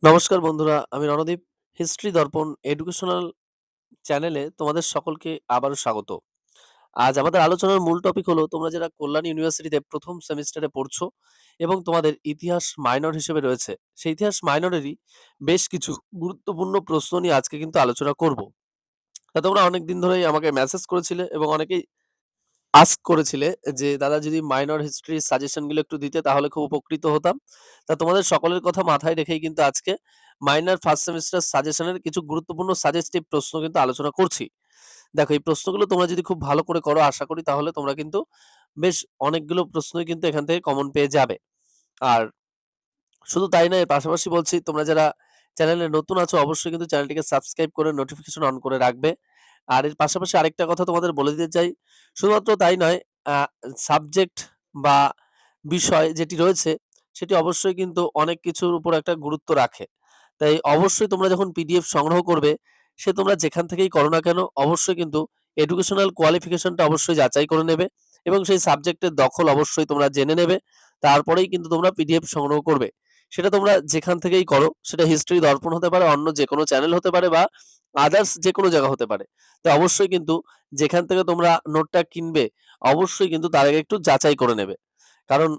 নমস্কার বন্ধুরা, আমি রণদীপ। হিস্ট্রি দর্পণ এডুকেশনাল চ্যানেলে তোমাদের সকলকে আবারও স্বাগত। আজ আমাদের আলোচনার মূল টপিক হলো তোমরা যারা কল্যাণ ইউনিভার্সিটিতে প্রথম সেমিস্টারে পড়ছো এবং তোমাদের ইতিহাস মাইনর হিসেবে রয়েছে, সেই ইতিহাস মাইনরেরই বেশ কিছু গুরুত্বপূর্ণ প্রশ্ন নিয়ে আজকে কিন্তু আলোচনা করব। তা তোমরা অনেকদিন ধরেই আমাকে মেসেজ করেছিলে এবং অনেকেই আস্ক করেছিলে যে দাদা যদি মাইনর হিস্ট্রির সাজেশনগুলো একটু দিতে তাহলে খুব উপকৃত হতাম। তা তোমাদের সকলের কথা মাথায় রেখেই কিন্তু আজকে মাইনর ফার্স্ট সেমিস্টার সাজেশনের কিছু গুরুত্বপূর্ণ সাজেস্টিভ প্রশ্ন কিন্তু আলোচনা করছি। দেখো এই প্রশ্নগুলো তোমরা যদি খুব ভালো করে করো আশা করি তাহলে তোমরা কিন্তু বেশ অনেকগুলো প্রশ্নই কিন্তু এখান থেকে কমন পেয়ে যাবে। আর শুধু তাই নয়, এর পাশাপাশি বলছি তোমরা যারা চ্যানেলে নতুন আছো অবশ্যই কিন্তু চ্যানেলটিকে সাবস্ক্রাইব করে নোটিফিকেশন অন করে রাখবে। আর এর পাশাপাশি আরেকটা কথা তোমাদের বলে দিতে চাই, শুধুমাত্র তাই নয়, সাবজেক্ট বা বিষয় যেটি রয়েছে সেটি অবশ্যই কিন্তু অনেক কিছুর উপর একটা গুরুত্ব রাখে। তাই অবশ্যই তোমরা যখন পিডিএফ সংগ্রহ করবে, সে তোমরা যেখান থেকেই করো না কেন অবশ্যই কিন্তু এডুকেশনাল কোয়ালিফিকেশনটা অবশ্যই যাচাই করে নেবে এবং সেই সাবজেক্টের দখল অবশ্যই তোমরা জেনে নেবে। তারপরেই কিন্তু তোমরা পিডিএফ সংগ্রহ করবে। সেটা তোমরা যেখান থেকেই করো, সেটা হিস্ট্রি দর্পণ হতে পারে, অন্য যেকোনো চ্যানেল হতে পারে বা আদার্স যেকোনো জায়গা হতে পারে। তো অবশ্যই কিন্তু যেখান থেকে তোমরা নোটটা কিনবে অবশ্যই কিন্তু তার আগে একটু যাচাই করে নেবে। কারণ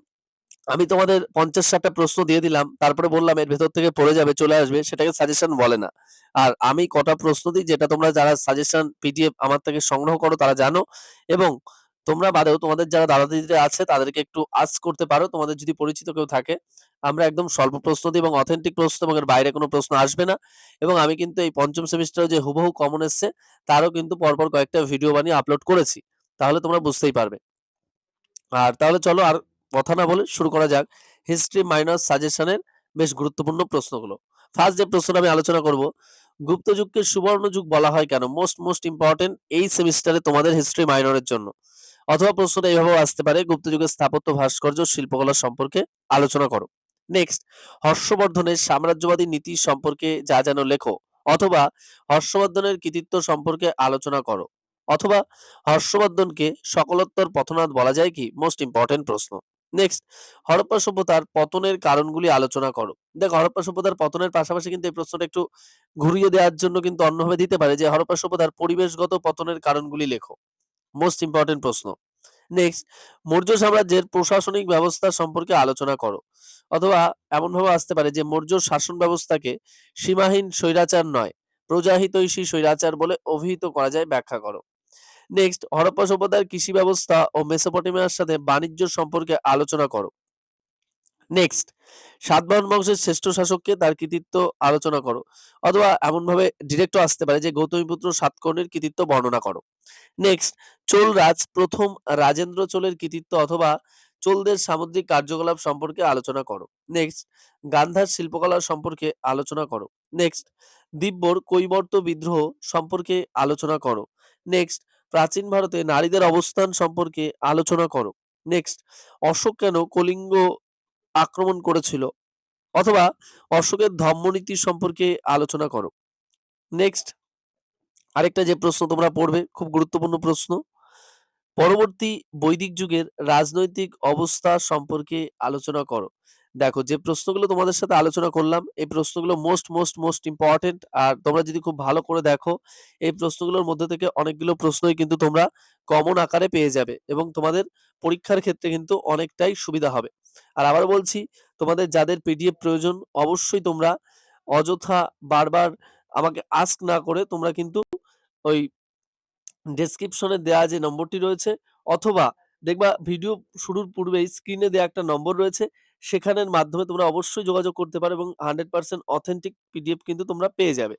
আমি তোমাদের ৫০-৬০ টা প্রশ্ন দিয়ে দিলাম। তারপরে বললাম এর ভেতর থেকে পড়ে যাবে, চলে আসবে। সেটাকে সাজেশন বলে না। আর আমি কটা প্রশ্ন দিই যেটা তোমরা যারা সাজেশন পিডিএফ আমার থেকে সংগ্রহ করো তারা জানো এবং তোমরা বাদেও তোমাদের যারা দাদা-দিদিরা আছে তাদেরকে একটু আস্ক করতে পারো। তোমাদের যদি পরিচিত কেউ থাকে। আমরা একদম স্বল্প প্রশ্ন দিই এবং অথেন্টিক প্রশ্ন এবং এর বাইরে কোনো প্রশ্ন আসবে না। এবং আমি কিন্তু এই ৫ম সেমিস্টারে যে হুবহু কমন এসছে তারও কিন্তু পরপর কয়েকটা ভিডিও বানিয়ে আপলোড করেছি। তাহলে তোমরা বুঝতেই পারবে। আর তাহলে চলো আর কথা না বলে শুরু করা যাক হিস্ট্রি মাইনর সাজেশনের বেশ গুরুত্বপূর্ণ প্রশ্নগুলো। ফার্স্ট যে প্রশ্নটা আমি আলোচনা করব, গুপ্ত যুগকে সুবর্ণ যুগ বলা হয় কেন? মোস্ট ইম্পর্টেন্ট এই সেমিস্টারে তোমাদের হিস্ট্রি মাইনরের জন্য। অথবা প্রশ্নটা এইভাবেও আসতে পারে, গুপ্ত যুগের স্থাপত্য, ভাস্কর্য, শিল্পকলা সম্পর্কে আলোচনা করো। নেক্সট, হর্ষবর্ধনের সাম্রাজ্যবাদী নীতি সম্পর্কে যা জানো লেখো। অথবা হর্ষবর্ধনের কৃতিত্ব সম্পর্কে আলোচনা করো। অথবা হর্ষবর্ধনকে সকলোত্তর পথনাথ বলা যায় কি? মোস্ট ইম্পর্টেন্ট প্রশ্ন। নেক্সট, হরপ্পা সভ্যতার পতনের কারণগুলি আলোচনা করো। দেখো হরপ্পা সভ্যতার পতনের পাশাপাশি কিন্তু এই প্রশ্নটা একটু ঘুরিয়ে দেওয়ার জন্য কিন্তু অন্যভাবে দিতে পারে যে হরপ্পা সভ্যতার পরিবেশগত পতনের কারণগুলি লেখো। মোস্ট ইম্পর্টেন্ট প্রশ্ন। নেক্সট, মৌর্য সাম্রাজ্যের প্রশাসনিক ব্যবস্থা সম্পর্কে আলোচনা করো। অথবা এমনভাবে আসতে পারে যে মৌর্য শাসন ব্যবস্থাকে সীমাহীন স্বৈরাচার নয়, প্রজাহিতৈষী স্বৈরাচার বলে অভিহিত করা যায়, ব্যাখ্যা করো। নেক্সট, হরপ্পা সভ্যতার কৃষি ব্যবস্থা ও মেসোপটেমিয়ার সাথে বাণিজ্য সম্পর্কে আলোচনা করো। নেক্সট, সাতবাহন বংশের শ্রেষ্ঠ শাসককে তার কৃতিত্ব আলোচনা করো। অথবা এমনভাবে ডিরেক্টও আসতে পারে যে গৌতমীপুত্র সাতকর্ণীর কৃতিত্ব বর্ণনা করো। নেক্সট, চোল রাজ প্রথম রাজেন্দ্র চোলের কৃতিত্ব অথবা চোলদের সামুদ্রিক কার্যকলাপ সম্পর্কে আলোচনা করো। নেক্সট, গান্ধার শিল্পকলা সম্পর্কে আলোচনা করো। নেক্সট, দিব্যর কৈবর্ত বিদ্রোহ সম্পর্কে আলোচনা করো। নেক্সট, প্রাচীন ভারতে নারীদের অবস্থান সম্পর্কে আলোচনা করো। নেক্সট, অশোক কেন কলিঙ্গ আক্রমণ করেছিল? অথবা অশোকের ধম্মনীতি সম্পর্কে আলোচনা করো। নেক্সট, আরেকটা যে প্রশ্ন তোমরা পড়বে খুব গুরুত্বপূর্ণ প্রশ্ন, পরবর্তী বৈদিক যুগের রাজনৈতিক অবস্থা সম্পর্কে আলোচনা করো। দেখো যে প্রশ্নগুলো তোমাদের সাথে আলোচনা করলাম এই প্রশ্নগুলো মোস্ট ইম্পর্টেন্ট। আর তোমরা যদি খুব ভালো করে দেখো এই প্রশ্নগুলোর মধ্যে থেকে অনেকগুলো প্রশ্নই কিন্তু তোমরা কমন আকারে পেয়ে যাবে এবং তোমাদের পরীক্ষার ক্ষেত্রে কিন্তু অনেকটাই সুবিধা হবে। আর আবার বলছি, তোমাদের যাদের পিডিএফ প্রয়োজন অবশ্যই তোমরা অযথা বারবার আমাকে আস্ক না করে তোমরা কিন্তু ওই ডেসক্রিপশনে দেওয়া যে নম্বরটি রয়েছে অথবা দেখবা ভিডিও শুরুর পূর্বেই স্ক্রিনে দেওয়া একটা নম্বর রয়েছে, সেখানের মাধ্যমে তোমরা অবশ্যই যোগাযোগ করতে পারো এবং 100% অথেন্টিক পিডিএফ কিন্তু তোমরা পেয়ে যাবে।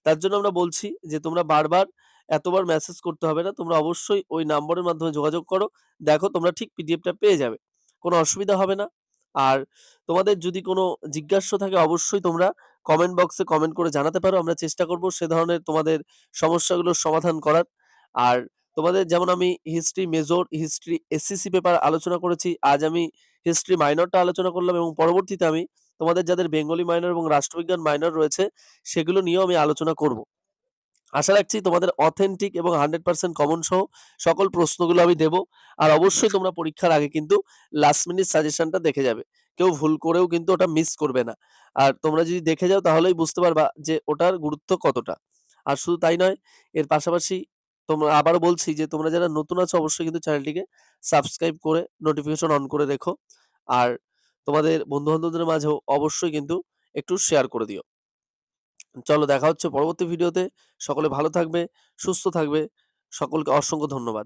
তার জন্য আমরা বলছি যে তোমরা বারবার এতবার মেসেজ করতে হবে না, তোমরা অবশ্যই ওই নম্বরের মাধ্যমে যোগাযোগ করো। দেখো তোমরা ঠিক পিডিএফটা পেয়ে যাবে, কোনো অসুবিধা হবে না। আর তোমাদের যদি কোনো জিজ্ঞাসা থাকে অবশ্যই তোমরা কমেন্ট বক্সে কমেন্ট করে জানাতে পারো, আমরা চেষ্টা করব সে ধরনের তোমাদের সমস্যাগুলোর সমাধান করার। আর তোমাদের যেমন আমি history major, history SCC paper আলোচনা করেছি, আজ আমি হিস্ট্রি মাইনরটা আলোচনা করলাম এবং পরবর্তীতে আমি তোমাদের যাদের বেঙ্গলি মাইনর এবং রাষ্ট্রবিজ্ঞান মাইনর রয়েছে সেগুলো নিয়েও আমি আলোচনা করব। আশা রাখছি তোমাদের অথেন্টিক এবং 100% কমন সহ সকল প্রশ্নগুলো আমি দেব। আর অবশ্যই তোমরা পরীক্ষার আগে কিন্তু লাস্ট মিনিট সাজেশনটা দেখে যাবে। কেউ ভুল করেও কিন্তু ওটা মিস করবে না। আর তোমরা যদি দেখে যাও তাহলেই বুঝতে পারবা যে ওটার গুরুত্ব কতটা। আর শুধু তাই নয়, এর পাশাপাশি তোমরা আবারও বলছি যে তোমরা যারা নতুন আছো অবশ্যই কিন্তু চ্যানেলটিকে সাবস্ক্রাইব করে নোটিফিকেশন অন করে রেখো। আর তোমাদের বন্ধু-বান্ধবদের মাঝেও অবশ্যই কিন্তু একটু শেয়ার করে দিও। চলো দেখা হচ্ছে পরবর্তী ভিডিওতে। সকলে ভালো থাকবে, সুস্থ থাকবে। সকলকে অসংখ্য ধন্যবাদ।